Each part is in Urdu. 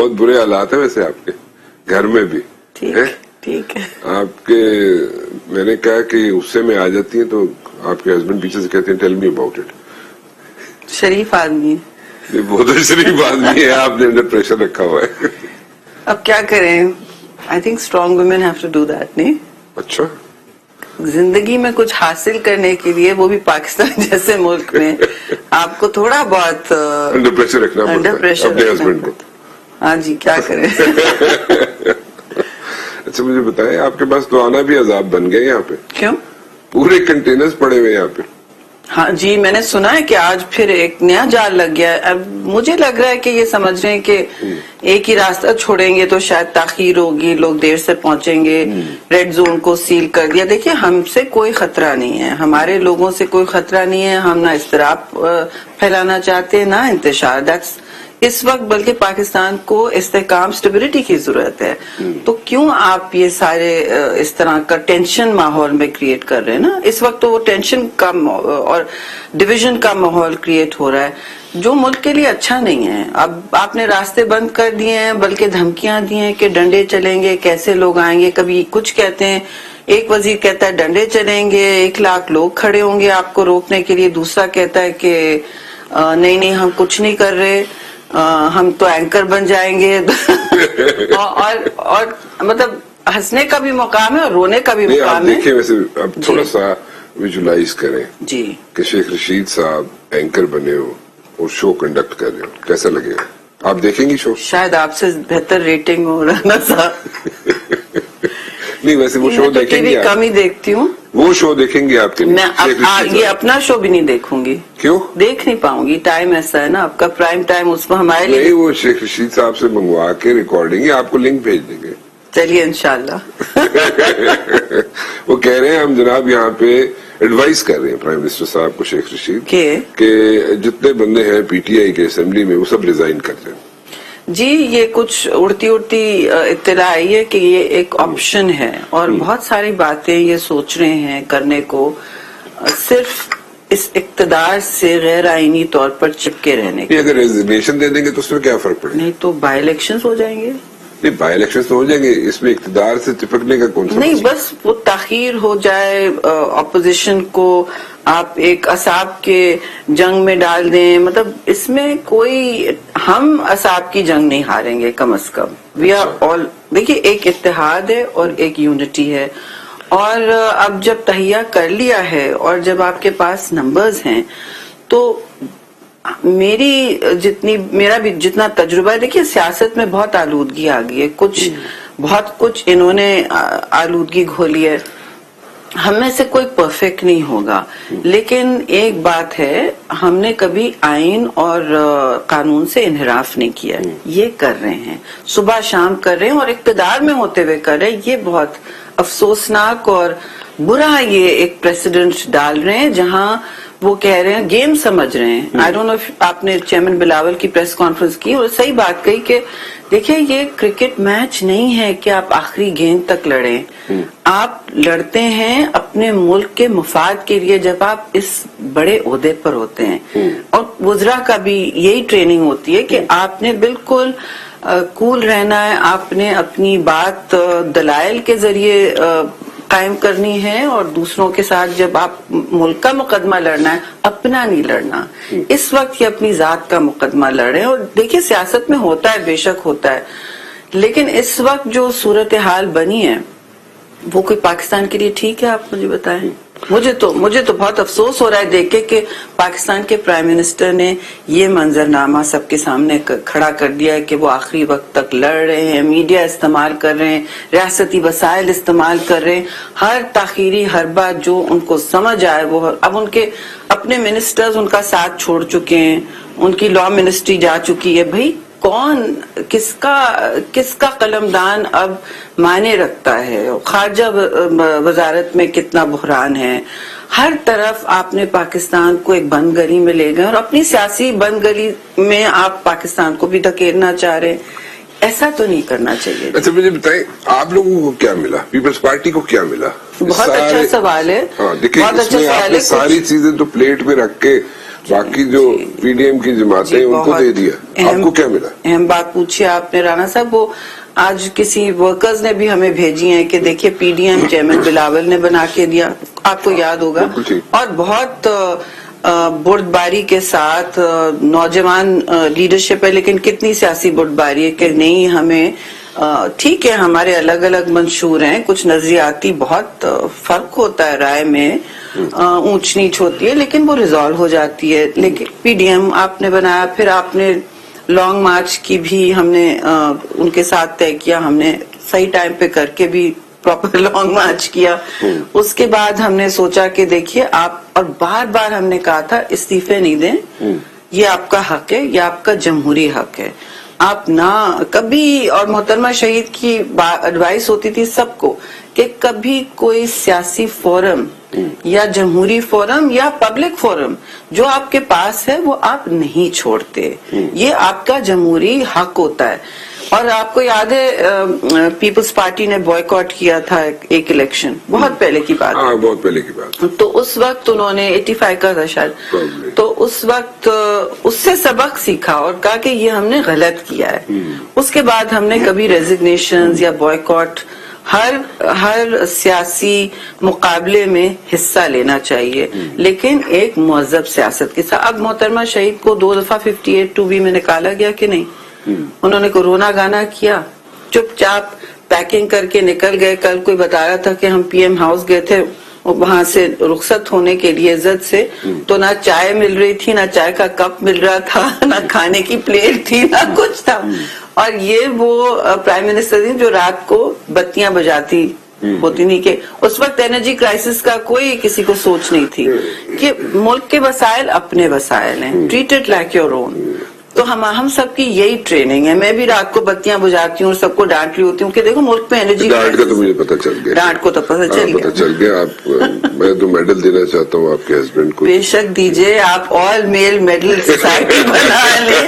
بہت برے حالات ہیں ویسے آپ کے گھر میں بھی. ٹھیک ہے. آپ کے میں نے کہا کہ غصے میں آ جاتی ہیں تو آپ کے ہسبینڈ پیچھے سے کہتے ہیں ٹیل می اباؤٹ اٹ. شریف آدمی یہ بہت شریف آدمی ہے, آپ نے انڈر پریشر رکھا ہوا ہے. اب کیا کریں, I think strong women have to do that. نہیں, اچھا, زندگی میں کچھ حاصل کرنے کے لیے, وہ بھی پاکستان جیسے ملک میں, آپ کو تھوڑا بہت انڈر پریشر رکھنا پڑتا ہے اپنے ہسبینڈ کو. ہاں جی, کیا کریں. اچھا مجھے بتائیں, آپ کے پاس تو آنا بھی عذاب بن گیا یہاں پہ. کیوں؟ پورے کنٹینرز پڑے ہوئے یہاں پہ. ہاں جی, میں نے سنا ہے کہ آج پھر ایک نیا جال لگ گیا ہے. اب مجھے لگ رہا ہے کہ یہ سمجھ رہے ہیں کہ ایک ہی راستہ چھوڑیں گے تو شاید تاخیر ہوگی, لوگ دیر سے پہنچیں گے. ریڈ زون کو سیل کر دیا. دیکھیے, ہم سے کوئی خطرہ نہیں ہے, ہمارے لوگوں سے کوئی خطرہ نہیں ہے. ہم نہ اضطراب پھیلانا چاہتے ہیں نہ انتشار. دیٹس اس وقت بلکہ پاکستان کو استحکام, اسٹیبلٹی کی ضرورت ہے. تو کیوں آپ یہ سارے اس طرح کا ٹینشن ماحول میں کریٹ کر رہے ہیں نا. اس وقت تو وہ ٹینشن کا اور ڈویژن کا ماحول کریٹ ہو رہا ہے جو ملک کے لیے اچھا نہیں ہے. اب آپ نے راستے بند کر دیے ہیں, بلکہ دھمکیاں دی ہیں کہ ڈنڈے چلیں گے, کیسے لوگ آئیں گے. کبھی کچھ کہتے ہیں, ایک وزیر کہتا ہے ڈنڈے چلیں گے, 1 لاکھ لوگ کھڑے ہوں گے آپ کو روکنے کے لیے. دوسرا کہتا ہے کہ نہیں ہم کچھ نہیں کر رہے, ہم تو اینکر بن جائیں گے. اور مطلب ہنسنے کا بھی مقام ہے اور رونے کا بھی مقام ہے. دیکھیں ویسے اب تھوڑا سا ویژولائز کریں جی کہ شیخ رشید صاحب اینکر بنے ہو اور شو کنڈکٹ کر رہے ہو, کیسا لگے گا؟ آپ دیکھیں گی شو؟ شاید آپ سے بہتر ریٹنگ ہو رہا صاحب. نہیں ویسے وہ شو دیکھیں گے, کم ہی دیکھتی ہوں. وہ شو دیکھیں گے آپ کے لیے؟ میں یہ اپنا شو بھی نہیں دیکھوں گی. کیوں؟ دیکھ نہیں پاؤں گی, ٹائم ایسا ہے نا آپ کا, پرائم ٹائم اس میں ہمارے لیے. نہیں, وہ شیخ رشید صاحب سے منگوا کے ریکارڈنگ آپ کو لنک بھیج دیں گے. چلیے انشاءاللہ. وہ کہہ رہے ہیں ہم جناب یہاں پہ ایڈوائز کر رہے ہیں پرائم منسٹر صاحب کو, شیخ رشید, کہ جتنے بندے ہیں پی ٹی آئی کے اسمبلی میں وہ سب ریزائن کر دیں. جی, یہ کچھ اڑتی اطلاع آئی ہے کہ یہ ایک آپشن ہے اور بہت ساری باتیں یہ سوچ رہے ہیں کرنے کو, صرف اس اقتدار سے غیر آئینی طور پر چپکے رہنے کے. اگر ریزگنیشن دے دیں گے تو اس میں کیا فرق پڑے گا؟ نہیں تو بائی الیکشنز ہو جائیں گے. نہیں, بائی الیکشن تو ہو جائیں گے, اس میں اقتدار سے چپکنے کا کون سا نہیں, بس وہ تاخیر ہو جائے, اپوزیشن کو آپ ایک اعصاب کے جنگ میں ڈال دیں. مطلب اس میں کوئی, ہم اعصاب کی جنگ نہیں ہاریں گے کم از کم. وی آر آل, دیکھیے ایک اتحاد ہے اور ایک یونٹی ہے, اور اب جب تہیہ کر لیا ہے اور جب آپ کے پاس نمبرز ہیں تو میرا بھی جتنا تجربہ ہے, دیکھیے سیاست میں بہت آلودگی آ گئی ہے, بہت کچھ انہوں نے آلودگی گھولی ہے. ہم میں سے کوئی پرفیکٹ نہیں ہوگا, لیکن ایک بات ہے, ہم نے کبھی آئین اور قانون سے انحراف نہیں کیا. یہ کر رہے ہیں, صبح شام کر رہے ہیں اور اقتدار میں ہوتے ہوئے کر رہے ہیں. یہ بہت افسوسناک اور برا یہ ایک پریسیڈنٹ ڈال رہے ہیں جہاں وہ کہہ رہے ہیں گیم سمجھ رہے ہیں. آئی ڈونٹ نو آپ نے چیئرمین بلاول کی پریس کانفرنس کی اور صحیح بات کہی کہ دیکھیں یہ کرکٹ میچ نہیں ہے کہ آپ آخری گیند تک لڑیں. آپ لڑتے ہیں اپنے ملک کے مفاد کے لیے جب آپ اس بڑے عہدے پر ہوتے ہیں, اور وزراء کا بھی یہی ٹریننگ ہوتی ہے کہ آپ نے بالکل کول رہنا ہے, آپ نے اپنی بات دلائل کے ذریعے قائم کرنی ہے, اور دوسروں کے ساتھ جب آپ ملک کا مقدمہ لڑنا ہے اپنا نہیں لڑنا. اس وقت یہ اپنی ذات کا مقدمہ لڑ رہے ہیں, اور دیکھیے سیاست میں ہوتا ہے, بے شک ہوتا ہے, لیکن اس وقت جو صورتحال بنی ہے وہ کوئی پاکستان کے لیے ٹھیک ہے؟ آپ مجھے بتائیں. مجھے تو بہت افسوس ہو رہا ہے دیکھ کے کہ پاکستان کے پرائم منسٹر نے یہ منظرنامہ سب کے سامنے کھڑا کر دیا ہے کہ وہ آخری وقت تک لڑ رہے ہیں, میڈیا استعمال کر رہے ہیں, ریاستی وسائل استعمال کر رہے ہیں, ہر تاخیری ہر بات جو ان کو سمجھ آئے وہ. اب ان کے اپنے منسٹرز ان کا ساتھ چھوڑ چکے ہیں, ان کی لا منسٹری جا چکی ہے. بھائی کون کس کا قلمدان اب معنی رکھتا ہے؟ خارجہ وزارت میں کتنا بحران ہے, ہر طرف آپ نے پاکستان کو ایک بند گلی میں لے گئے, اور اپنی سیاسی بند گلی میں آپ پاکستان کو بھی دھکیلنا چاہ رہے ہیں. ایسا تو نہیں کرنا چاہیے. اچھا مجھے بتائیں, آپ لوگوں کو کیا ملا, پیپلز پارٹی کو کیا ملا؟ بہت اچھا سوال ہے. دیکھیں اس میں آپ نے ساری چیزیں تو پلیٹ پہ رکھ کے باقی جو پی ڈی ایم کی جماعتیں ان کو دے دیا. آپ کو کیا ملا؟ اہم بات پوچھی آپ نے رانا صاحب. وہ آج کسی ورکرز نے بھی ہمیں بھیجی ہیں کہ دیکھیے P D M chairman Bilawal نے بنا کے دیا, آپ کو یاد ہوگا, اور بہت بردباری کے ساتھ نوجوان لیڈرشپ ہے, لیکن کتنی سیاسی بردباری ہے کہ نہیں ہمیں ٹھیک ہے ہمارے الگ الگ منشور ہیں, کچھ نظریاتی بہت فرق ہوتا ہے رائے میں, اونچ نیچ ہوتی ہے, لیکن وہ ریزالو ہو جاتی ہے. لیکن پی ڈی ایم آپ نے بنایا, پھر آپ نے لانگ مارچ کی بھی ہم نے ان کے ساتھ طے کیا, ہم نے صحیح ٹائم پہ کر کے بھی پراپر لانگ مارچ کیا. اس کے بعد ہم نے سوچا کہ دیکھیے آپ, اور بار بار ہم نے کہا تھا استعفے نہیں دیں, یہ آپ کا حق ہے, یہ آپ کا جمہوری حق ہے, آپ نہ کبھی. اور محترمہ شہید کی ایڈوائس ہوتی تھی سب کو کہ کبھی کوئی سیاسی فورم یا جمہوری فورم یا پبلک فورم جو آپ کے پاس ہے وہ آپ نہیں چھوڑتے, یہ آپ کا جمہوری حق ہوتا ہے. اور آپ کو یاد ہے پیپلز پارٹی نے بوائیکاٹ کیا تھا ایک الیکشن, بہت پہلے کی بات, بہت پہلے کی بات, تو اس وقت انہوں نے 85 کا تھا شاید, تو اس وقت اس سے سبق سیکھا اور کہا کہ یہ ہم نے غلط کیا ہے. اس کے بعد ہم نے کبھی ریزگنیشنز یا بوائیکاٹ, ہر سیاسی مقابلے میں حصہ لینا چاہیے, لیکن ایک مہذب سیاست کے ساتھ. اب محترمہ شہید کو 2 دفعہ 58(2)B میں نکالا گیا کہ نہیں, انہوں نے کورونا گانا کیا, چپ چاپ پیکنگ کر کے نکل گئے. کل کوئی بتا رہا تھا کہ ہم پی ایم ہاؤس گئے تھے وہاں سے رخصت ہونے کے لیے عزت سے, تو نہ چائے مل رہی تھی, نہ چائے کا کپ مل رہا تھا, نہ کھانے کی پلیٹ تھی, نہ کچھ تھا. اور یہ وہ پرائم منسٹر جو رات کو بتیاں بجاتی ہوتی نہیں, کہ اس وقت انرجی کرائسس کا کوئی کسی کو سوچ نہیں تھی کہ ملک کے وسائل اپنے وسائل ہیں, treat it like your own. تو ہم سب کی یہی ٹریننگ ہے. میں بھی رات کو بتیاں بجاتی ہوں, سب کو ڈانٹ رہی ہوتی ہوں کہ دیکھو ملک میں انرجی, ڈانٹ کا تو مجھے پتا چل گیا, ڈانٹ کو تو پتا چل گیا. آپ, میں تو میڈل دینا چاہتا ہوں آپ کے ہسبینڈ کو. بے شک دیجئے, آپ آل میل میڈل سوسائٹی بنا لیں,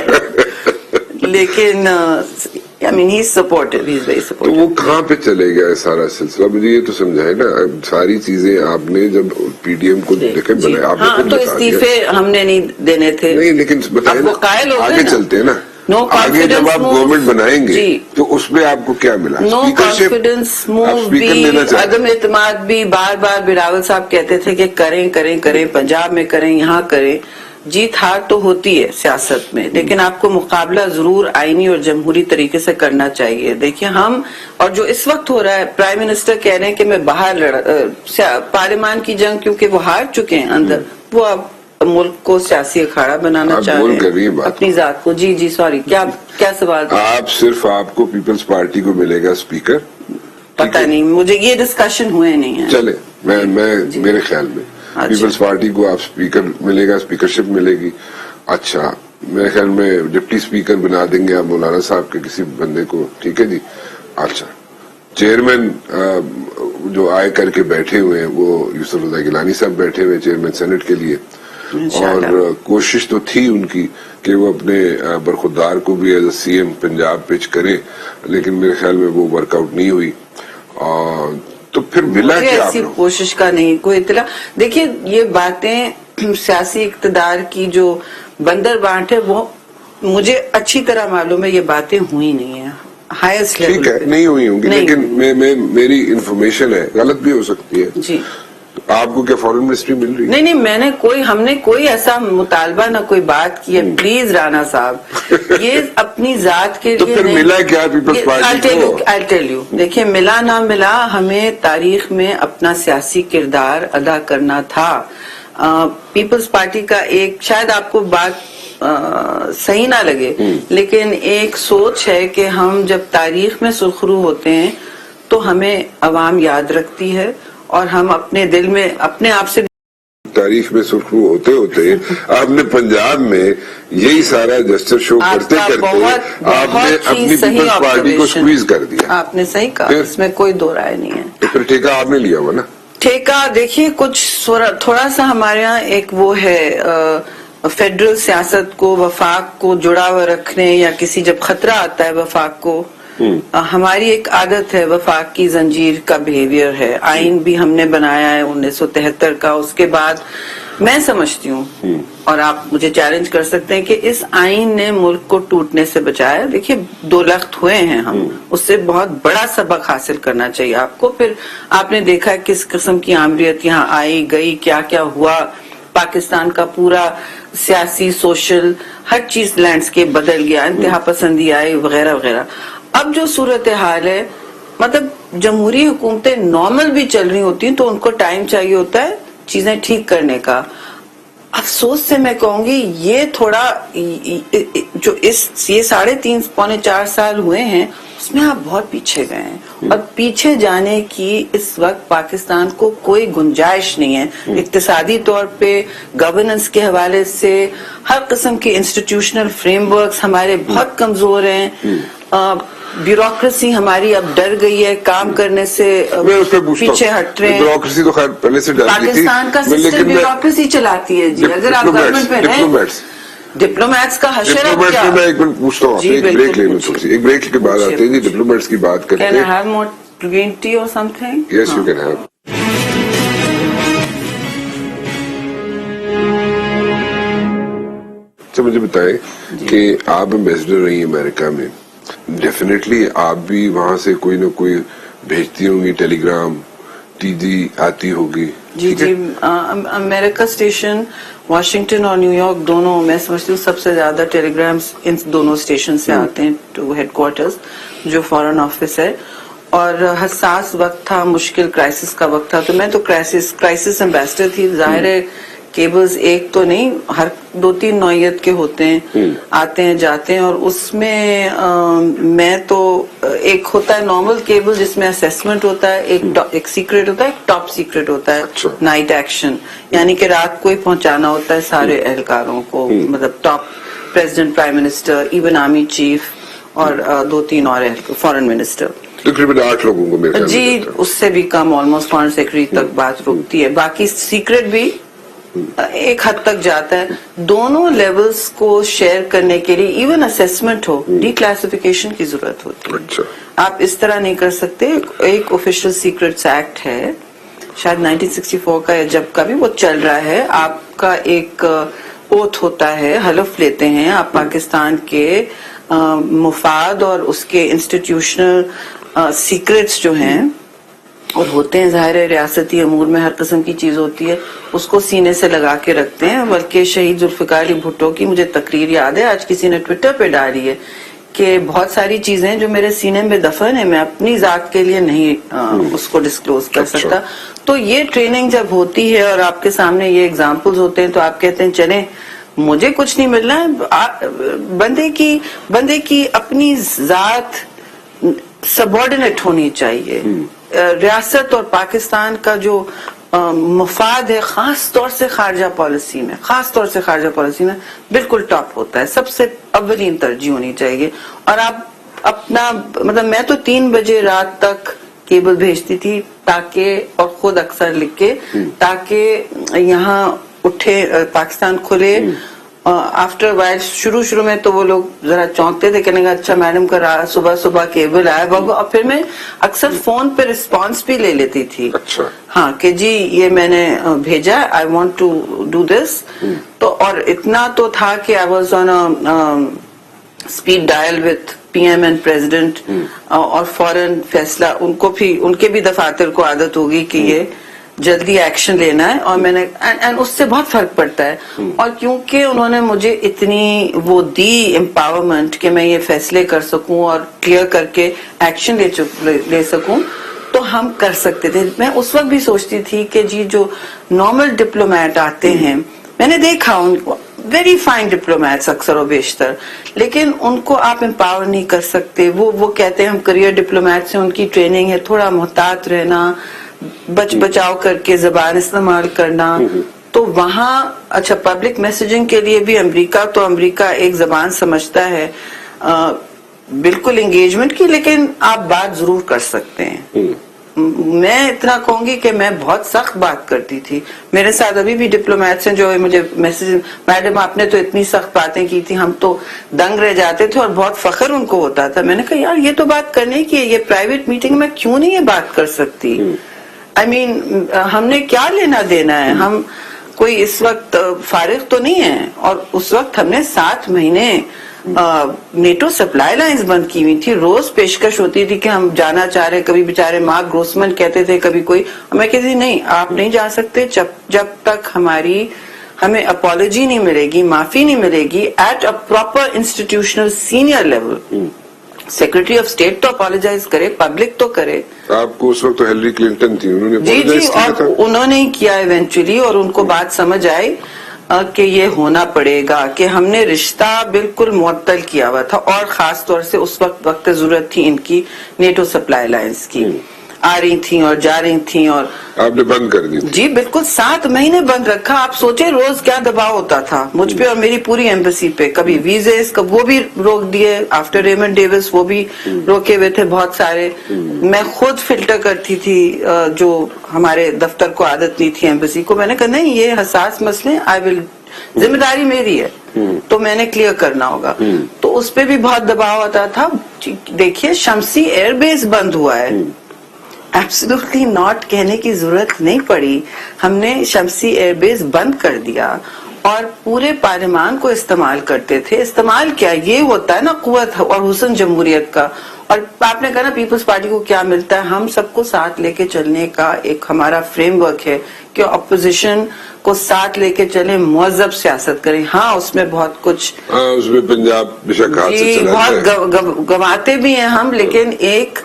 لیکن I mean he's supportive, he's very supportive. تو وہ کہاں پہ چلے گیا سارا سلسلہ, مجھے یہ تو سمجھائے نا. ساری چیزیں آپ نے جب پی ڈی ایم کو دیکھے بنایا, آپ نے تو استعفے ہم نے نہیں دینے تھے. نہیں, لیکن بتائیں آگے چلتے ہیں نا, آگے جب آپ گورنمنٹ بنائیں گے تو اس میں آپ کو کیا ملا؟ نو کانفیڈنس موو بھی, عدم اعتماد بھی. بار بار بلاول صاحب کہتے تھے کہ کریں کریں کریں, پنجاب میں کریں, یہاں کریں. جیت ہار تو ہوتی ہے سیاست میں, لیکن آپ کو مقابلہ ضرور آئینی اور جمہوری طریقے سے کرنا چاہیے. دیکھیں ہم, اور جو اس وقت ہو رہا ہے, پرائم منسٹر کہہ رہے ہیں کہ میں باہر پارلیمان کی جنگ کیونکہ وہ ہار چکے ہیں اندر, وہ اب ملک کو سیاسی اکھاڑا بنانا چاہ رہے ہیں اپنی ذات کو. جی سوری, کیا سوال تھا؟ آپ کو پیپلز پارٹی کو ملے گا اسپیکر؟ پتہ نہیں, مجھے یہ ڈسکشن ہوئے نہیں ہیں. چلے, میں میرے خیال میں پیپلز پارٹی کو آپ اسپیکر ملے گا, اسپیکرشپ ملے گی. اچھا, میرے خیال میں ڈپٹی اسپیکر بنا دیں گے آپ مولانا صاحب کے کسی بندے کو, ٹھیک ہے جی. اچھا, چیئرمین جو آئے کر کے بیٹھے ہوئے ہیں وہ یوسف رضا گیلانی صاحب بیٹھے ہوئے چیئرمین سینٹ کے لیے, اور کوشش تو تھی ان کی کہ وہ اپنے برخودار کو بھی as a C M Punjab pitch کریں, لیکن میرے خیال میں وہ ورک آؤٹ نہیں ہوئی. تو پھر ملا کیا؟ ایسی کوشش کا نہیں کوئی اطلاع. دیکھیے یہ باتیں سیاسی اقتدار کی جو بندر بانٹ ہے وہ مجھے اچھی طرح معلوم ہے, یہ باتیں ہوئی نہیں ہیں ہائیسٹ لیول. ٹھیک ہے, نہیں ہوئی ہوں گی, لیکن میری انفارمیشن ہے, غلط بھی ہو سکتی ہے. جی, آپ کو کیا فارن منسٹری مل رہی ہے؟ نہیں, ہم نے کوئی ایسا مطالبہ نہ کوئی بات کی ہے. پلیز رانا صاحب, یہ اپنی ذات کے تو پھر ملا کیا پیپلز پارٹی کو؟ I'll tell you. دیکھیں ملا نہ ملا, ہمیں تاریخ میں اپنا سیاسی کردار ادا کرنا تھا. پیپلز پارٹی کا ایک, شاید آپ کو بات صحیح نہ لگے, لیکن ایک سوچ ہے کہ ہم جب تاریخ میں سرخرو ہوتے ہیں تو ہمیں عوام یاد رکھتی ہے, اور ہم اپنے دل میں اپنے آپ سے تاریخ میں سرخرو ہوتے ہوتے آپ نے پنجاب میں یہی سارا جسٹر شو کرتے کرتے آپ نے اپنی پیپلز پارٹی کو سکویز کر دیا. آپ نے صحیح کہا, اس میں کوئی دو رائے نہیں ہے. تو پھر ٹھیکہ آپ نے لیا ہوا نا؟ ٹھیکہ دیکھیے کچھ تھوڑا سا ہمارے یہاں ایک وہ ہے, فیڈرل سیاست کو وفاق کو جڑا ہوا رکھنے, یا کسی جب خطرہ آتا ہے وفاق کو, ہماری ایک عادت ہے وفاق کی زنجیر کا بیہیویئر ہے. آئین بھی ہم نے بنایا ہے 1973 کا. اس کے بعد میں سمجھتی ہوں اور آپ مجھے چیلنج کر سکتے ہیں کہ اس آئین نے ملک کو ٹوٹنے سے بچایا. دیکھیے 2 لخت ہوئے ہیں ہم, اس سے بہت بڑا سبق حاصل کرنا چاہیے آپ کو. پھر آپ نے دیکھا کس قسم کی آمریت یہاں آئی گئی, کیا کیا ہوا, پاکستان کا پورا سیاسی سوشل ہر چیز لینڈسکیپ بدل گیا, انتہا پسندی آئی وغیرہ وغیرہ. اب جو صورتحال ہے, مطلب جمہوری حکومتیں نارمل بھی چل رہی ہوتی ہیں تو ان کو ٹائم چاہیے ہوتا ہے چیزیں ٹھیک کرنے کا. افسوس سے میں کہوں گی یہ تھوڑا جو یہ 3.5 پونے 4 سال ہوئے ہیں اس میں آپ بہت پیچھے گئے ہیں, اور پیچھے جانے کی اس وقت پاکستان کو کوئی گنجائش نہیں ہے. اقتصادی طور پہ گورننس کے حوالے سے ہر قسم کے انسٹیٹیوشنل فریم ورکس ہمارے بہت کمزور ہیں. بیوروکریسی ہماری اب ڈر گئی ہے, کام کرنے سے پیچھے ہٹ رہے ہیں. بیوروکریسی تو خیر پہلے سے ڈر گئی تھی, پاکستان کا سسٹم بیوروکریسی چلاتی ہے جی. اگر آپ گورنمنٹ میں رہیں, ڈپلومیٹس کا حشر اب کیا. میں ایک منٹ پوچھتا ہوں, ایک بریک لے لوں تھوڑی سی, ایک بریک کے بعد آتے ہیں جی. ڈپلومیٹس کی بات کرتے ہیں. Can I have more green tea or something? Yes, you can have. اچھا مجھے بتائیں کہ آپ ایمبیسڈر رہی ہیں امریکہ میں, ڈیفینیٹلی آپ بھی وہاں سے کوئی نہ کوئی بھیجتی ہوں گی, ٹیلی گرام ٹی ڈی آتی ہوگی. جی جی, امریکہ اسٹیشن واشنگٹن اور نیو یارک دونوں, میں سمجھتی ہوں سب سے زیادہ ٹیلی گرامز ان دونوں اسٹیشن سے آتے ہیں ٹو ہیڈ کوارٹرز جو فارن آفس ہے. اور حساس وقت تھا, مشکل کرائسس کا وقت تھا, تو میں تو کرائسس ایمبیسڈر تھی. ظاہر ہے کیبلز ایک تو نہیں, ہر 2-3 نوعیت کے ہوتے ہیں, آتے ہیں جاتے ہیں, اور اس میں میں تو ایک ہوتا ہے نارمل کیبل جس میں اسیسمنٹ ہوتا ہے, ایک سیکرٹ ہوتا ہے, ایک ٹاپ سیکرٹ ہوتا ہے, نائٹ ایکشن, یعنی کہ رات کو ہی پہنچانا ہوتا ہے سارے اہلکاروں کو, مطلب top president, prime minister, even army chief اور 2-3 اور فارن منسٹر. تقریباً 8 لوگوں کو میرے جی, اس سے بھی کم, آلموسٹ فارن سیکرٹری تک بات رکتی ہے. باقی سیکرٹ بھی ایک حد تک جاتا ہے. دونوں لیولز کو شیئر کرنے کے لیے ایون اسیسمنٹ ہو, ڈی کلاسیفیکیشن کی ضرورت ہوتی ہے. آپ اس طرح نہیں کر سکتے. ایک آفیشیل سیکرٹس ایکٹ ہے, شاید 1964 کا یا جب کا بھی وہ چل رہا ہے. آپ کا ایک اوتھ ہوتا ہے, حلف لیتے ہیں آپ پاکستان کے مفاد اور اس کے انسٹیٹیوشنل سیکرٹس جو ہیں اور ہوتے ہیں, ظاہر ہے ریاستی امور میں ہر قسم کی چیز ہوتی ہے, اس کو سینے سے لگا کے رکھتے ہیں. بلکہ شہید ذوالفقار علی بھٹو کی مجھے تقریر یاد ہے, آج کسی نے ٹویٹر پہ ڈالی ہے کہ بہت ساری چیزیں جو میرے سینے میں دفن ہیں میں اپنی ذات کے لیے نہیں اس کو ڈسکلوز کر سکتا. تو یہ ٹریننگ جب ہوتی ہے اور آپ کے سامنے یہ ایگزامپلز ہوتے ہیں تو آپ کہتے ہیں چلیں مجھے کچھ نہیں ملنا ہے. بندے کی اپنی ذات سبارڈینیٹ ہونی چاہیے. ریاست اور پاکستان کا جو مفاد ہے خاص طور سے خارجہ پالیسی میں بالکل ٹاپ ہوتا ہے, سب سے اولین ترجیح ہونی چاہیے. اور آپ اپنا مطلب, میں تو 3 بجے رات تک کیبل بھیجتی تھی تاکہ, اور خود اکثر لکھ کے, تاکہ یہاں اٹھے پاکستان کھلے. آفٹر وائل شروع میں تو وہ لوگ ذرا چونکتے تھے, کہنے گا اچھا میڈم کا صبح کیبل آیا, اور پھر میں اکثر فون پہ رسپانس بھی لے لیتی تھی. ہاں کہ جی یہ میں نے بھیجا, I want to do this. تو اور اتنا تو تھا کہ I was on speed dial with P M and president, اور فوراً فیصلہ ان کے بھی دفاتر کو عادت ہوگی کہ یہ جلدی ایکشن لینا ہے. اور میں نے اس سے بہت فرق پڑتا ہے. اور کیونکہ انہوں نے مجھے اتنی وہ دی امپاورمنٹ کہ میں یہ فیصلے کر سکوں اور کلیئر کر کے ایکشن لے سکوں, تو ہم کر سکتے تھے. میں اس وقت بھی سوچتی تھی کہ جی جو نارمل ڈپلومیٹ آتے ہیں, میں نے دیکھا ان کو, ویری فائن ڈپلومیٹس اکثر و بیشتر, لیکن ان کو آپ امپاور نہیں کر سکتے. وہ کہتے ہیں ہم کریئر ڈپلومیٹس ہیں, ان کی ٹریننگ ہے تھوڑا محتاط رہنا, بچاؤ کر کے زبان استعمال کرنا. تو وہاں اچھا پبلک میسجنگ کے لیے بھی امریکہ ایک زبان سمجھتا ہے بالکل انگیجمنٹ کی, لیکن آپ بات ضرور کر سکتے ہیں. میں اتنا کہوں گی کہ میں بہت سخت بات کرتی تھی. میرے ساتھ ابھی بھی ڈپلومیٹس ہیں جو مجھے میسج, میڈم آپ نے تو اتنی سخت باتیں کی تھی, ہم تو دنگ رہ جاتے تھے اور بہت فخر ان کو ہوتا تھا. میں نے کہا یار یہ تو بات کرنے کی ہے, یہ پرائیویٹ میٹنگ میں کیوں نہیں یہ بات کر سکتی. ہم نے کیا لینا دینا ہے, کوئی اس وقت فارغ تو نہیں ہے. اور اس وقت ہم نے 7 مہینے نیٹو سپلائی لائنز بند کی ہوئی تھی. روز پیشکش ہوتی تھی کہ ہم جانا چاہ رہے. کبھی بیچارے مارک گروسمن کہتے تھے, کبھی کوئی. میں کہتی تھی نہیں, آپ نہیں جا سکتے جب تک ہمیں اپالوجی نہیں ملے گی, معافی نہیں ملے گی at a proper institutional senior level. Secretary of state تو اپالوجائز کرے, پبلک تو کرے. آپ کو اس وقت تو ہیلری کلنٹن تھی, انہوں نے جی, اور انہوں نے کیا ایونچولی, اور ان کو بات سمجھ آئی کہ یہ ہونا پڑے گا, کہ ہم نے رشتہ بالکل معطل کیا ہوا تھا. اور خاص طور سے اس وقت ضرورت تھی ان کی نیٹو سپلائی لائنز کی, آ رہی تھیں اور جا رہی تھیں, اور آپ نے بند کر دی. جی بالکل 7 مہینے بند رکھا. آپ سوچے روز کیا دباؤ ہوتا تھا مجھ پہ اور میری پوری ایمبیسی پہ. کبھی ویزے وہ بھی روک دیے, آفٹر ریمنڈ ڈیوس وہ بھی روکے ہوئے تھے بہت سارے. میں خود فلٹر کرتی تھی, جو ہمارے دفتر کو عادت نہیں تھی ایمبیسی کو. میں نے کہا نہیں, یہ حساس مسئلے ذمہ داری میری ہے, تو میں نے کلیئر کرنا ہوگا. تو اس پہ بھی بہت دباؤ آتا تھا. دیکھیے شمسی ایئر بیس بند ہوا ہے, ایبسولوٹلی ناٹ کہنے کی ضرورت نہیں پڑی. ہم نے شمسی ایئر بیس بند کر دیا اور پورے پارلیمان کو استعمال کرتے تھے. استعمال کیا, یہ ہوتا ہے نا قوت اور حسن جمہوریت کا. اور آپ نے کہا نا پیپلز پارٹی کو کیا ملتا ہے, ہم سب کو ساتھ لے کے چلنے کا ایک ہمارا فریم ورک ہے کہ اپوزیشن کو ساتھ لے کے چلیں, مہذب سیاست کریں. ہاں اس میں بہت کچھ, اس میں پنجاب جی بہت گواتے بھی ہیں ہم, لیکن ایک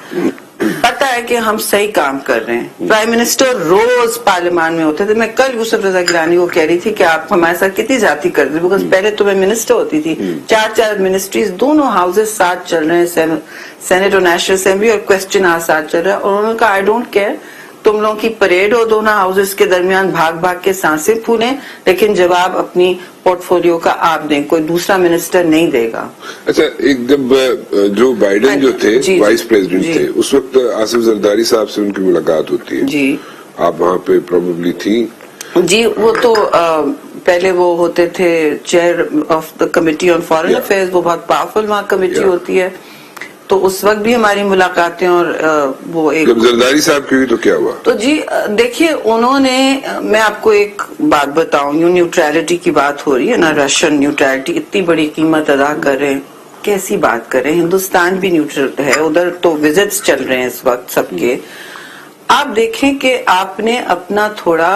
پتا ہے کہ ہم صحیح کام کر رہے ہیں. پرائم منسٹر روز پارلیمان میں ہوتے تھے. میں کل یوسف رضا گیلانی کو کہہ رہی تھی کہ آپ ہمارے ساتھ کتنی زیادتی کرتے تھے, بیکاز پہلے تو میں منسٹر ہوتی تھی, 4 منسٹریز دونوں ہاؤسز ساتھ چل رہے ہیں, سینٹ اور نیشنل اسمبلی, اور کوسچن آور ساتھ چل رہا ہے. اور انہوں نے کہا آئی ڈونٹ کیئر, تم لوگوں کی پریڈ ہو دونوں ہاؤسز کے درمیان, بھاگ بھاگ کے سانسیں پھولیں, لیکن جواب اپنی پورٹ فولیو کا آپ دیں, کوئی دوسرا منسٹر نہیں دے گا. اچھا, ایک جب جو بائیڈن جو تھے وائس پریزیڈنٹ تھے, اس وقت آصف زرداری صاحب سے ان کی ملاقات ہوتی ہے. جی آپ وہاں پہ پروبیبلی تھیں. جی, وہ تو پہلے وہ ہوتے تھے chair of the committee on foreign affairs, وہ بہت پاورفل وہاں کمیٹی ہوتی ہے. تو اس وقت بھی ہماری ملاقاتیں, اور وہ ایک جب زرداری صاحب کی ہوئی تو کیا ہوا؟ تو جی دیکھیے انہوں نے, میں آپ کو ایک بات بتاؤں, یوں نیوٹرلٹی کی بات ہو رہی ہے نا, رشین نیوٹرلٹی اتنی بڑی قیمت ادا کر رہے ہیں, کیسی بات کر رہے ہیں. ہندوستان بھی نیوٹرل ہے, ادھر تو وزٹس چل رہے ہیں اس وقت سب کے. آپ دیکھیں کہ آپ نے اپنا تھوڑا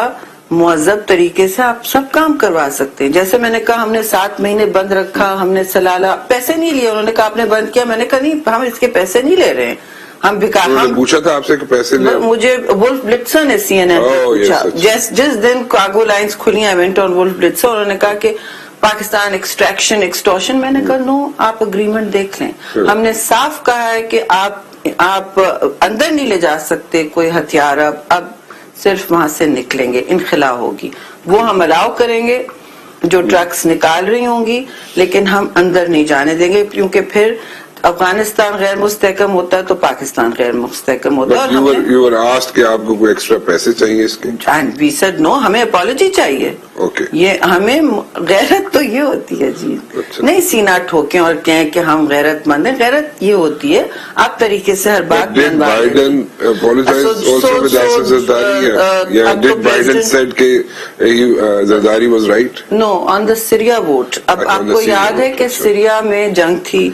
مہذب طریقے سے آپ سب کام کروا سکتے ہیں. جیسے میں نے کہا ہم نے 7 مہینے بند رکھا, ہم نے سلالہ پیسے نہیں لیے. انہوں نے کہا آپ نے بند کیا, میں نے کہا نہیں, ہم اس کے پیسے نہیں لے رہے ہیں, ہم پوچھا تھا آپ سے کہ پیسے لے. مجھے ولف بلٹسن نے سی این این پوچھا, جس دن کارگو لائنز کھلی, آئی وینٹ آن ولف بلٹسن, انہوں نے کہا کہ پاکستان ایکسٹریکشن ایکسٹورشن. میں نے کہا نو, آپ اگریمنٹ دیکھ لیں. ہم نے صاف کہا ہے کہ آپ اندر نہیں لے جا سکتے کوئی ہتھیار, اب صرف وہاں سے نکلیں گے, انخلا ہوگی, وہ ہم الاؤ کریں گے جو ٹرکس نکال رہی ہوں گی, لیکن ہم اندر نہیں جانے دیں گے, کیونکہ پھر افغانستان غیر مستحکم ہوتا ہے تو پاکستان غیر مستحکم ہوتا ہے. You were asked کہ آپ کو کوئی ایکسٹرا پیسے چاہیے اس کے, and we said no, ہمیں اپالوجی چاہیے. یہ ہمیں غیرت تو یہ ہوتی ہے جی, نہیں سینہ ٹھوکیں اور کہیں کہ ہم غیرت مند ہیں. غیرت یہ ہوتی ہے آپ طریقے سے ہر بات منوا لیں. Biden apologized also with Asif Zardari. Did Biden said کہ Zardari was right? No, on the Syria vote. اب آپ کو یاد ہے کہ سیریا میں جنگ تھی,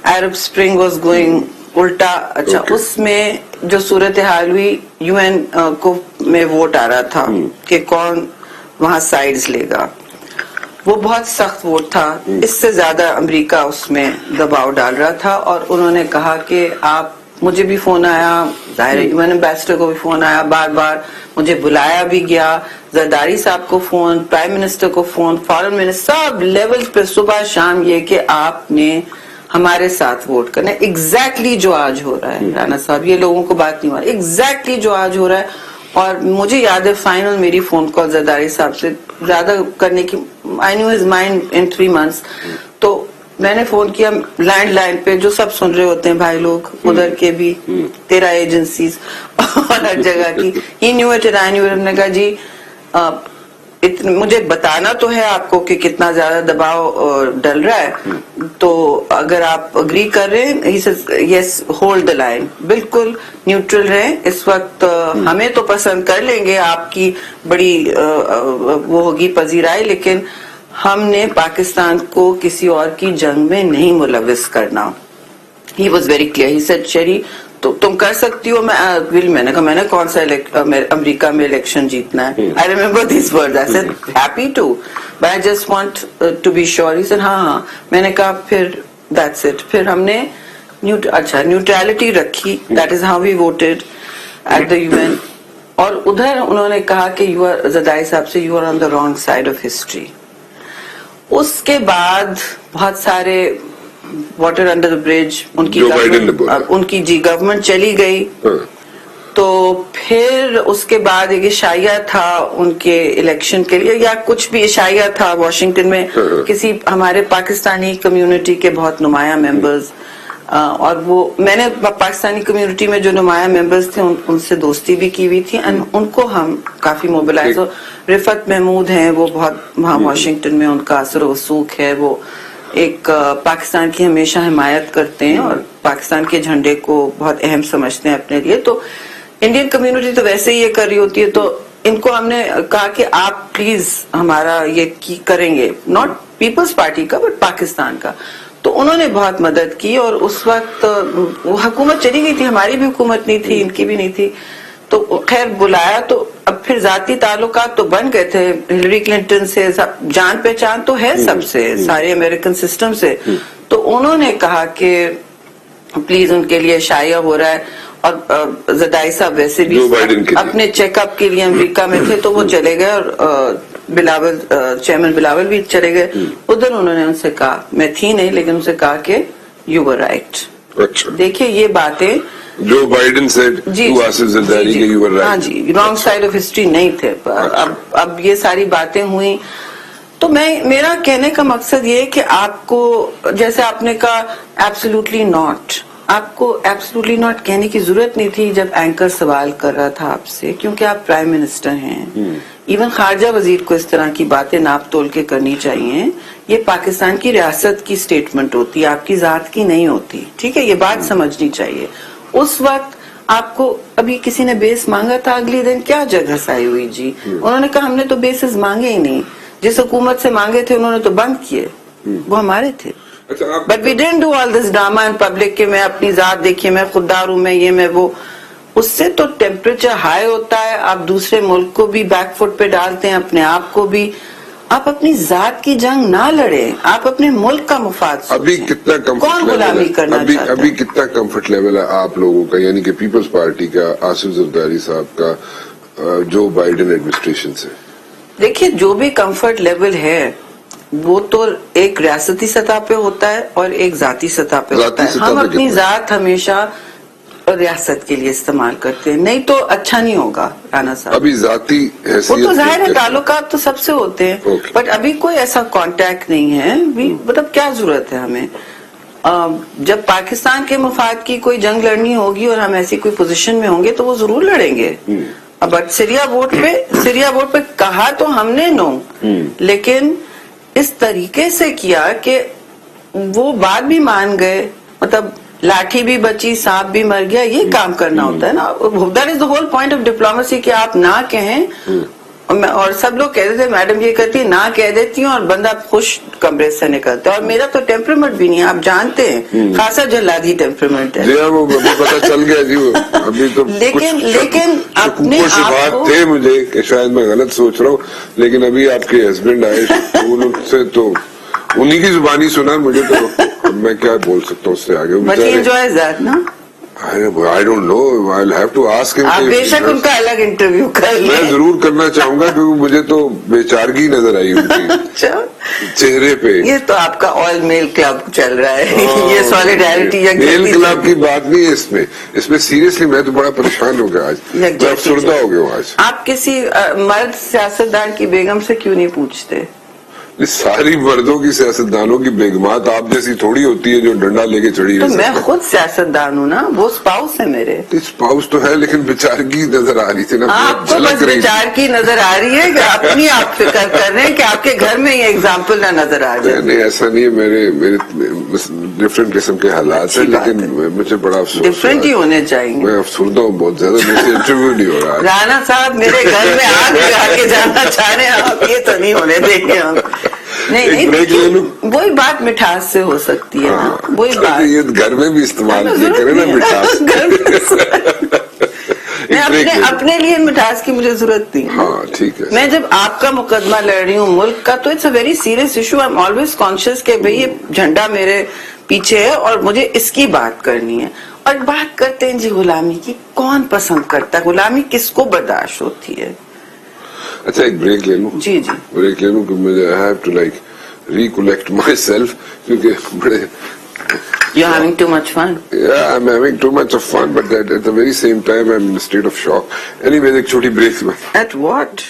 عرب اسپرنگ واز گوئنگ الٹا. اچھا, اس میں جو صورتحال ہوئی, یو این کو میں ووٹ آ رہا تھا کہ کون وہاں سائیڈز لے گا, وہ بہت سخت ووٹ تھا. اس سے زیادہ امریکہ اس میں دباؤ ڈال رہا تھا, اور انہوں نے کہا کہ آپ, مجھے بھی فون آیا, ظاہر ہے یو این ایمبیسڈر کو بھی فون آیا, بار بار مجھے بلایا بھی گیا, زرداری صاحب کو فون, پرائم منسٹر کو فون, فارن منسٹر, سب لیول پہ صبح شام یہ کہ آپ نے ہمارے ساتھ ووٹ کرنا. ایگزیکٹلی جو آج ہو رہا ہے رانا صاحب, یہ لوگوں کو بات نہیں ہو رہا, ایگزیکٹلی جو آج ہو رہا ہے. اور مجھے یاد ہے فائنل میری فون کال زرداری صاحب سے زیادہ کرنے کی, I knew his mind in 3 months. تو میں نے فون کیا لینڈ لائن پہ, جو سب سن رہے ہوتے ہیں بھائی لوگ ادھر کے بھی, 13 ایجنسیز اور ہر جگہ کی. He knew it and I knew it. ہم نے کہا جی مجھے بتانا تو ہے آپ کو کہ کتنا زیادہ دباؤ ڈل رہا ہے, تو اگر آپ اگری کر رہے ہیں یس ہولڈ دا لائن, بالکل نیوٹرل رہیں. اس وقت ہمیں تو پسند کر لیں گے, آپ کی بڑی وہ ہوگی پذیرائی, لیکن ہم نے پاکستان کو کسی اور کی جنگ میں نہیں ملوث کرنا. He was very clear, he said Shri تو تم کر سکتی ہو. میں نے کہا میں نے کون سا امریکہ میں الیکشن جیتنا ہے. I remember these words, I said happy to but I just want to be sure. He said ہاں. میں نے کہا پھر دیٹس اٹ. پھر ہم نے نیوٹرلٹی رکھی. That is how we voted at the UN. اور ادھر انہوں نے کہا کہ یو آر, زرداری صاحب سے, you are on the wrong side of history. اس کے بعد بہت سارے واٹر انڈر دا برج, ان کی جی گورنمنٹ چلی گئی. تو پھر اس کے بعد ایک عشائیہ تھا ان کے الیکشن کے لیے, یا کچھ بھی عشائیہ تھا واشنگٹن میں کسی ہمارے پاکستانی کمیونٹی کے بہت نمایاں ممبرز, اور وہ میں نے پاکستانی کمیونٹی میں جو نمایاں ممبرز تھے ان سے دوستی بھی کی ہوئی تھی, ان کو ہم کافی موبلائز. رفت محمود ہیں, وہ بہت وہاں واشنگٹن میں ان کا اثر و رسوخ ہے, وہ ایک پاکستان کی ہمیشہ حمایت کرتے ہیں اور پاکستان کے جھنڈے کو بہت اہم سمجھتے ہیں اپنے لیے. تو انڈین کمیونٹی تو ویسے ہی یہ کر رہی ہوتی ہے, تو ان کو ہم نے کہا کہ آپ پلیز ہمارا یہ کریں گے, ناٹ پیپلز پارٹی کا بٹ پاکستان کا. تو انہوں نے بہت مدد کی, اور اس وقت وہ حکومت چلی گئی تھی, ہماری بھی حکومت نہیں تھی, ان کی بھی نہیں تھی. تو خیر بلایا, تو اب پھر ذاتی تعلقات تو بن گئے تھے. ہلری کلنٹن سے جان پہچان تو ہے سب سے, سارے امریکن سسٹم سے. تو انہوں نے کہا کہ پلیز ان کے لیے شائع ہو رہا ہے, اور زرداری صاحب ویسے بھی اپنے چیک اپ کے لیے امریکہ میں تھے, تو وہ چلے گئے, اور بلاول چیئرمین بلاول بھی چلے گئے ادھر. انہوں نے ان سے کہا, میں تھی نہیں لیکن ان سے کہا کہ یو ور رائٹ. دیکھیے یہ باتیں جو Biden said to Asif Zardari کہ یو ور رائٹ, ہاں جی, رانگ سائڈ آف ہسٹری نہیں تھے. اب یہ ساری باتیں ہوئی. تو میرا کہنے کا مقصد یہ ہے کہ آپ کو, جیسے آپ نے کہا ایبسولوٹلی ناٹ, آپ کو ایبسولوٹلی ناٹ کہنے کی ضرورت نہیں تھی جب اینکر سوال کر رہا تھا آپ سے, کیونکہ آپ پرائم منسٹر ہیں. ایون خارجہ وزیر کو اس طرح کی باتیں ناپ تول کے کرنی چاہیے. یہ پاکستان کی ریاست کی سٹیٹمنٹ ہوتی ہے, آپ کی ذات کی نہیں ہوتی. ٹھیک ہے, یہ بات سمجھنی چاہیے. اس وقت آپ کو ابھی کسی نے بیس مانگا تھا, اگلی دن کیا جگہ سائی ہوئی جی. انہوں نے کہا ہم نے تو بیسز مانگے ہی نہیں, جس حکومت سے مانگے تھے انہوں نے تو بند کیے, وہ ہمارے تھے. But we didn't do all this drama in public کہ میں اپنی ذات دیکھیے, میں خوددار ہوں, میں یہ میں وہ. اس سے تو ٹیمپریچر ہائی ہوتا ہے, آپ دوسرے ملک کو بھی بیک فٹ پہ ڈالتے ہیں, اپنے آپ کو بھی. آپ اپنی ذات کی جنگ نہ لڑیں, آپ اپنے ملک کا مفاد سوچیں. ابھی کتنا کون غلامی کرنا چاہتا ہے؟ ابھی کتنا کمفرٹ لیول ہے آپ لوگوں کا, یعنی کہ پیپلز پارٹی کا, آصف زرداری صاحب کا, جو بائیڈن ایڈمنسٹریشن سے؟ دیکھیے جو بھی کمفرٹ لیول ہے وہ تو ایک ریاستی سطح پہ ہوتا ہے اور ایک ذاتی سطح پہ ہوتا ہے. ہم اپنی ذات ہمیشہ ریاست کے لیے استعمال کرتے ہیں, نہیں تو اچھا نہیں ہوگا. رانا صاحب ابھی ذاتی وہ تو ظاہر ہے, تعلقات تو سب سے ہوتے ہیں, بٹ ابھی کوئی ایسا کانٹیکٹ نہیں ہے. مطلب کیا ضرورت ہے ہمیں, جب پاکستان کے مفاد کی کوئی جنگ لڑنی ہوگی اور ہم ایسی کوئی پوزیشن میں ہوں گے تو وہ ضرور لڑیں گے. بٹ سریا ووٹ پہ کہا تو ہم نے نو, لیکن اس طریقے سے کیا کہ وہ بات بھی مان گئے. مطلب لاٹھی بھی بچی, سانپ بھی مر گیا, یہ کام کرنا ہوتا ہے نا. That is the whole point of diplomacy کہ آپ نہ کہیں, اور سب لوگ کہتے تھے میڈم یہ کرتی, نہ کہہ دیتی ہوں اور بندہ خوش کمرے سے نکلتا ہے. اور میرا تو ٹیمپرمنٹ بھی نہیں ہے, آپ جانتے ہیں, خاصا جلادی ٹیمپرمنٹ ہے. وہ پتا چل گیا جی. ابھی تو لیکن اپنے آپ کو تھے مجھے کہ شاید میں غلط سوچ رہا ہوں, لیکن ابھی آپ کے ہسبینڈ آئے ان سے تو انہی کی زبانی سنا مجھے, تو میں کیا بول سکتا ہوں اس سے آگے. I don't know. I'll have to ask him. آپ بے شک ان کا الگ انٹرویو کر لیں. میں ضرور کرنا چاہوں گا کیونکہ مجھے تو بیچارگی نظر آئی ان کی چہرے پہ. یہ تو آپ کا آل میل کلب چل رہا ہے, یہ سالیڈیرٹی. میل کلب کی بات نہیں ہے اس میں سیریسلی میں تو بڑا پریشان ہو گیا آج, میں افسردہ ہو گیا ہوں آج. آپ کسی مرد سیاستدان کی بیگم سے کیوں نہیں پوچھتے؟ ساری مردوں کی سیاستدانوں کی بیگمات آپ جیسی تھوڑی ہوتی ہے جو ڈنڈا لے کے چڑھی تو میں خود سیاستدان ہوں نا, وہ اسپاؤس ہے میرے. اسپاؤس تو ہے لیکن بیچار کی نظر آ رہی تھی نا, آپ کو بس بیچار کی نظر آ رہی ہے کہ اپنی آپ فکر کر رہے ہیں کہ آپ کے گھر میں یہ اگزامپل نہ نظر آ جائے. نہیں ایسا نہیں ہے, میرے ڈفرینٹ قسم کے حالات ہیں, لیکن مجھے بڑا افسوس ڈفرینٹ ہی ہونے چاہیے. میں افسردہ ہوں بہت زیادہ, مجھ سے انٹرویو نہیں ہو رہا. رانا صاحب میرے گھر میں آگ لگا کے جانا چاہ رہے ہیں آپ, یہ تو نہیں ہونے دیں گے ہم. نہیں, وہی بات مٹھاس سے ہو سکتی ہے نا, وہی بات یہ گھر میں بھی استعمال کیا کرے نا مٹھاس. اپنے لیے مٹھاس کی مجھے ضرورت نہیں. ہاں ٹھیک ہے. میں جب آپ کا مقدمہ لڑ رہی ہوں ملک کا, تو it's a very serious issue. I am always conscious کہ بھئی یہ جھنڈا میرے پیچھے ہے اور مجھے اس کی بات کرنی ہے. اور بات کرتے ہیں جی غلامی کی, کون پسند کرتا ہے غلامی, کس کو برداشت ہوتی ہے. اچھا ایک بریک لے لوں. جی جی بریک لے لوں کہ مجھے I have to like recollect myself, کیونکہ بڑے You're having too much fun. Yeah, I'm having too much of fun, but at the very same time I'm in a state of shock. Anyway, ایک چھوٹی بریک میں. At what?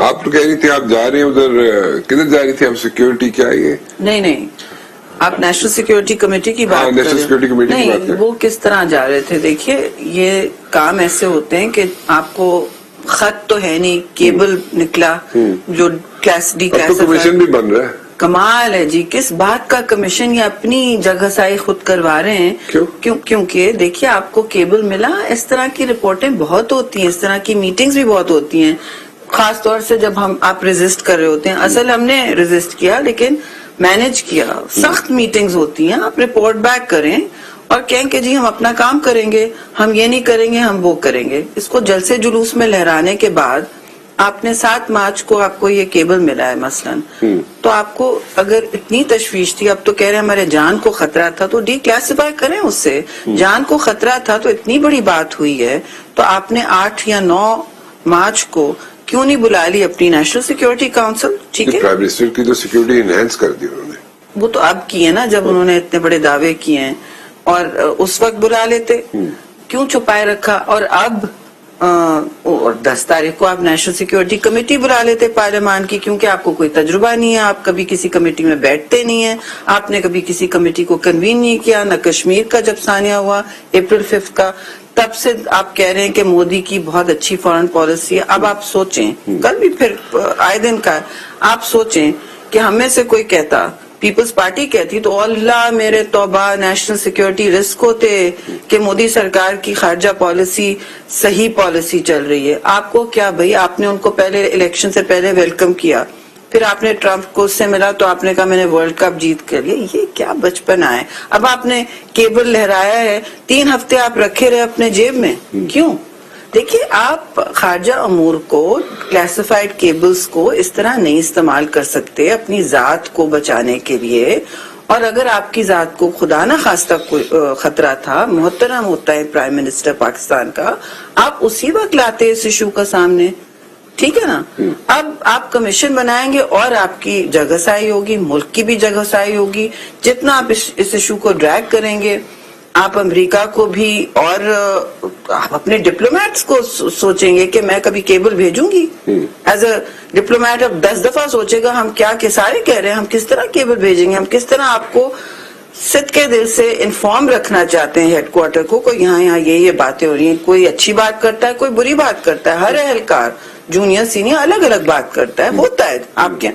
آپ تو کہہ رہی تھی آپ جا رہے ہیں ادھر, کدھر جا رہی تھی آپ؟ سیکیورٹی کیا ہے؟ نہیں آپ نیشنل سیکیورٹی کمیٹی کی بات کر رہے ہیں. نہیں, وہ کس طرح جا رہے تھے. دیکھیے یہ کام ایسے ہوتے ہیں کہ آپ کو خط تو ہے نہیں, کیبل نکلا جو کلاس ڈی کمیشن بھی بن رہا ہے. کمال ہے جی, کس بات کا کمیشن, یہ اپنی جگہ سائی خود کروا رہے ہیں. کیونکہ دیکھیے آپ کو کیبل ملا, اس طرح کی رپورٹیں بہت ہوتی ہیں, اس طرح کی میٹنگز بھی بہت ہوتی ہیں, خاص طور سے جب آپ ریزسٹ کر رہے ہوتے ہیں. اصل ہم نے ریزسٹ کیا لیکن مینج کیا. سخت میٹنگز ہوتی ہیں, آپ رپورٹ بیک کریں اور کہیں کہ جی ہم اپنا کام کریں گے, ہم یہ نہیں کریں گے, ہم وہ کریں گے. اس کو جلسے جلوس میں لہرانے کے بعد آپ نے 7 مارچ کو آپ کو یہ کیبل ملا ہے مثلا, تو آپ کو اگر اتنی تشویش تھی, اب تو کہہ رہے ہیں ہمارے جان کو خطرہ تھا, تو ڈی کلاسیفائی کریں اس سے. جان کو خطرہ تھا تو اتنی بڑی بات ہوئی ہے, تو آپ نے 8 یا 9 مارچ کو کیوں نہیں بلا لی اپنی نیشنل سیکیورٹی کاؤنسل. ٹھیک ہے, پرائم منسٹر کی تو سیکیورٹی انہینس کر دی انہوں نے. وہ تو اب کی ہے نا, جب انہوں نے اتنے بڑے دعوے کیے ہیں, اور اس وقت بلا لیتے, کیوں چھپائے رکھا. اور اب 10 تاریخ کو آپ نیشنل سیکیورٹی کمیٹی بلا لیتے پارلیمان کی, کیونکہ آپ کو کوئی تجربہ نہیں ہے, آپ کبھی کسی کمیٹی میں بیٹھتے نہیں ہیں, آپ نے کبھی کسی کمیٹی کو کنوین نہیں کیا. نہ کشمیر کا جب ثانیہ ہوا اپریل 5 کا, تب سے آپ کہہ رہے ہیں کہ مودی کی بہت اچھی فارن پالیسی ہے. اب آپ سوچیں, کل بھی پھر آئے دن کا آپ سوچیں کہ ہمیں سے کوئی کہتا, پیپلز پارٹی کہتی تو اللہ میرے توبہ, نیشنل سیکیورٹی رسک ہوتے کہ مودی سرکار کی خارجہ پالیسی صحیح پالیسی چل رہی ہے. آپ کو کیا بھئی, آپ نے ان کو پہلے الیکشن سے پہلے ویلکم کیا, پھر آپ نے ٹرمپ کو اس سے ملا تو آپ نے کہا میں نے ورلڈ کپ جیت کر لیا. یہ کیا بچپن آئے. اب آپ نے کیبل لہرایا ہے, 3 ہفتے آپ رکھے رہے اپنے جیب میں, کیوں؟ دیکھیے آپ خارجہ امور کو, کلاسیفائڈ کیبلز کو اس طرح نہیں استعمال کر سکتے اپنی ذات کو بچانے کے لیے. اور اگر آپ کی ذات کو خدا نہ خواستہ کوئی خطرہ تھا, محترم ہوتا ہے پرائم منسٹر پاکستان کا, آپ اسی وقت لاتے اس ایشو کا سامنے. ٹھیک ہے نا. اب آپ کمیشن بنائیں گے اور آپ کی جگہ سائی ہوگی, ملک کی بھی جگہ سائی ہوگی. جتنا آپ اس ایشو کو ڈریگ کریں گے, آپ امریکہ کو بھی اور آپ اپنے ڈپلومیٹس کو سوچیں گے کہ میں کبھی کیبل بھیجوں گی. ایز اے ڈپلومیٹ اب 10 دفعہ سوچے گا, ہم کیا سارے کہہ رہے ہیں, ہم کس طرح کیبل بھیجیں گے, ہم کس طرح آپ کو صدقے دل سے انفارم رکھنا چاہتے ہیں ہیڈ کوارٹر کو, کوئی یہاں یہ باتیں ہو رہی ہیں. کوئی اچھی بات کرتا ہے, کوئی بری بات کرتا ہے, ہر اہلکار جونیئر سینئر الگ الگ بات کرتا ہے, ہوتا ہے آپ کیا.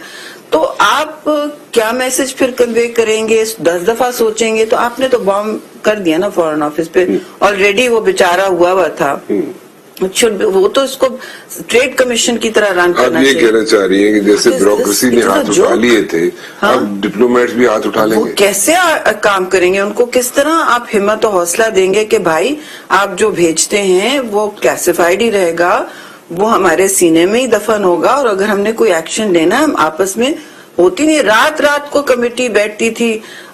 تو آپ کیا میسج پھر کنوے کریں گے, 10 دفعہ سوچیں گے. تو آپ نے تو بام کر دیا نا فورن آفس پہ, آلریڈی وہ بیچارہ ہوا تھا. وہ تو اس کو ٹریڈ کمیشن کی طرح رن کرنا چاہیے. آپ یہ کہنا چاہ رہی ہیں کہ جیسے بیوروکریسی نے ہاتھ اٹھا لیے تھے, اب ڈپلومیٹس بھی ہاتھ اٹھا لیں گے. وہ کیسے کام کریں گے, ان کو کس طرح آپ ہمت و حوصلہ دیں گے کہ بھائی آپ جو بھیجتے ہیں وہ کلاسیفائڈ ہی رہے گا, وہ ہمارے سینے میں ہی دفن ہوگا, اور اگر ہم نے کوئی ایکشن لینا ہم آپس میں ہوتی نہیں. رات کو کمیٹی بیٹھتی تھی,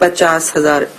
50,000।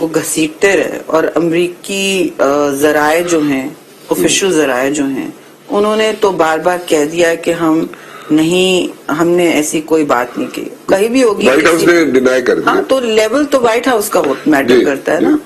وہ گھسیٹتے رہے. اور امریکی ذرائع جو ہیں, آفیشیل ذرائع جو ہیں, انہوں نے تو بار بار کہہ دیا کہ ہم نے ایسی کوئی بات نہیں کی. کہیں بھی ہوگی وائٹ ہاؤس نے ڈینائی کر دیا. ہاں, تو لیول تو وائٹ ہاؤس کا میٹر کرتا ہے نا,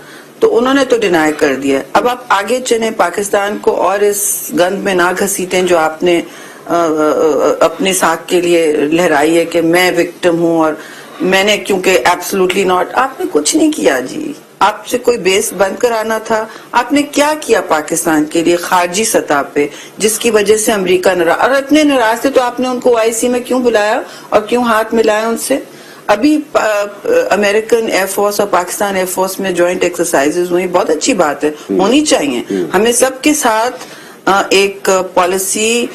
تو انہوں نے تو ڈینائی کر دیا. اب آپ آگے چلیں, پاکستان کو اور اس گند میں نہ گھسیٹیں جو آپ نے اپنے ساتھ کے لیے لہرائی ہے کہ میں وکٹم ہوں اور میں نے, کیونکہ ایبسلوٹلی ناٹ, آپ نے کچھ نہیں کیا جی. آپ سے کوئی بیس بند کرانا تھا, آپ نے کیا کیا پاکستان کے لیے خارجی سطح پہ جس کی وجہ سے امریکہ ناراض, اور اتنے ناراض تھے تو آپ نے ان کو OIC میں کیوں بلایا اور کیوں ہاتھ ملایا ان سے؟ ابھی امریکن ایئر فورس اور پاکستان ایئر فورس میں جوائنٹ ایکسرسائزز ہوئی, بہت اچھی بات ہے, ہونی چاہیے. ہمیں سب کے ساتھ ایک پالیسی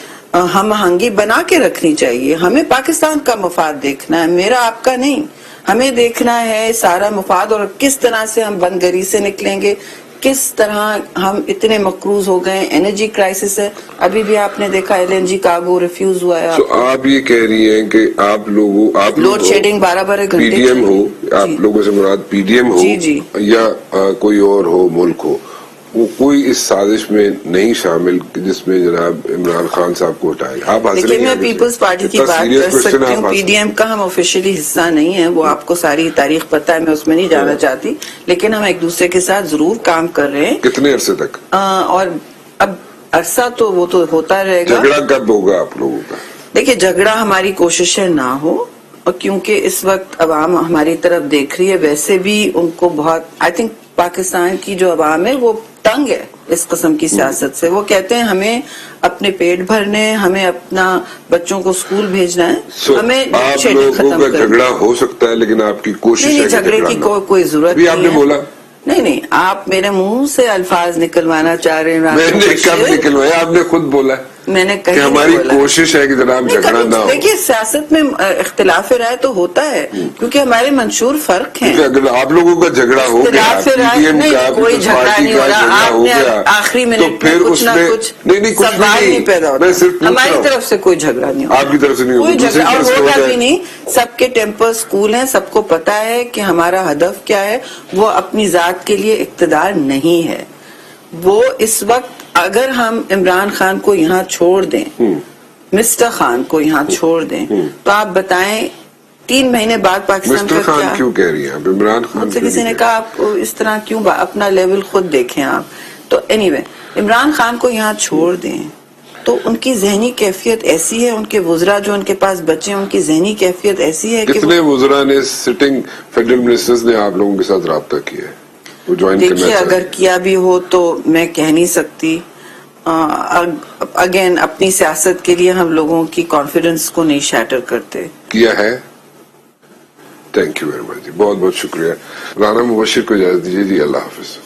ہم آہنگی بنا کے رکھنی چاہیے. ہمیں پاکستان کا مفاد دیکھنا ہے, میرا آپ کا نہیں. ہمیں دیکھنا ہے سارا مفاد, اور کس طرح سے ہم بند گری سے نکلیں گے, کس طرح ہم اتنے مقروض ہو گئے. انرجی کرائسس ہے, ابھی بھی آپ نے دیکھا LNG کارگو ریفیوز ہوا ہے. تو آپ یہ کہہ رہی ہیں کہ آپ لوڈ شیڈنگ 12 گھنٹے PDM ہو, آپ لوگوں سے مراد PDM ہو یا کوئی اور ہو ملک ہو, وہ کوئی اس سازش میں نہیں شامل جس میں جناب عمران خان صاحب کو ہٹائے. آپ دیکھیے, میں پیپلز پارٹی کی بات کر سکتی ہوں, PDM کا ہم آفیشلی حصہ نہیں ہے, وہ آپ کو ساری تاریخ پتہ ہے, میں اس میں نہیں جانا چاہتی, لیکن ہم ایک دوسرے کے ساتھ ضرور کام کر رہے ہیں. کتنے عرصے تک؟ اور اب عرصہ تو وہ تو ہوتا رہے گا. جھگڑا کب ہوگا آپ لوگوں کا؟ دیکھیے, جھگڑا ہماری کوشش ہے نہ ہو, اور کیونکہ اس وقت عوام ہماری طرف دیکھ رہی ہے, ویسے بھی ان کو بہت, آئی تھنک پاکستان کی جو عوام ہے وہ تنگ ہے اس قسم کی سیاست سے. وہ کہتے ہیں ہمیں اپنے پیٹ بھرنے, ہمیں اپنا بچوں کو اسکول بھیجنا ہے, ہمیں آپ لوگوں کا جھگڑا ہو سکتا ہے لیکن آپ کی کوشش ہے جھگڑے کی کوئی ضرورت نہیں. آپ نے بولا نہیں, آپ میرے منہ سے الفاظ نکلوانا چاہ رہے ہیں. میں نے کب نکلوایا؟ آپ نے خود بولا میں نے کہیں ہماری کوشش ہے کہ جناب جھگڑا نہ ہو. دیکھیے, سیاست میں اختلاف رائے تو ہوتا ہے کیونکہ ہمارے منشور فرق ہیں. اگر آپ لوگوں کا جھگڑا ہو گیا, کوئی جھگڑا نہیں ہو رہا, آپ نے آخری منٹ میں کچھ نہ کچھ سوال نہیں پیدا ہوتا. ہماری طرف سے کوئی جھگڑا نہیں ہوتا, آپ کی طرف سے نہیں کوئی جھگڑا, اور ہوگا بھی نہیں. سب کے ٹیمپر اسکول ہیں, سب کو پتا ہے کہ ہمارا ہدف کیا ہے. وہ اپنی ذات کے لیے اقتدار نہیں ہے. وہ اس وقت اگر ہم عمران خان کو یہاں چھوڑ دیں, مسٹر خان کو یہاں چھوڑ دیں, تو آپ بتائیں 3 مہینے بعد پاکستان کا مسٹر خان کیوں کہہ رہی ہیں آپ؟ عمران خان مجھ سے کسی نے کہا آپ اس طرح کیوں, اپنا لیول خود دیکھیں آپ. تو اینی وے, عمران خان کو یہاں چھوڑ دیں تو ان کی ذہنی کیفیت ایسی ہے, ان کے وزراء جو ان کے پاس بچے ہیں ان کی ذہنی کیفیت ایسی ہے کہ کتنے وزراء نے سٹنگ فیڈرل منسٹرز نے آپ لوگوں کے ساتھ رابطہ کیا ہے؟ دیکھیے, اگر کیا بھی ہو تو میں کہہ نہیں سکتی. اگین اپنی سیاست کے لیے ہم لوگوں کی کانفیڈنس کو نہیں شیٹر کرتے. کیا ہے. تھینک یو ویری مچ جی, بہت بہت شکریہ. رانا مبشر کو اجازت دیجیے جی, اللہ حافظ.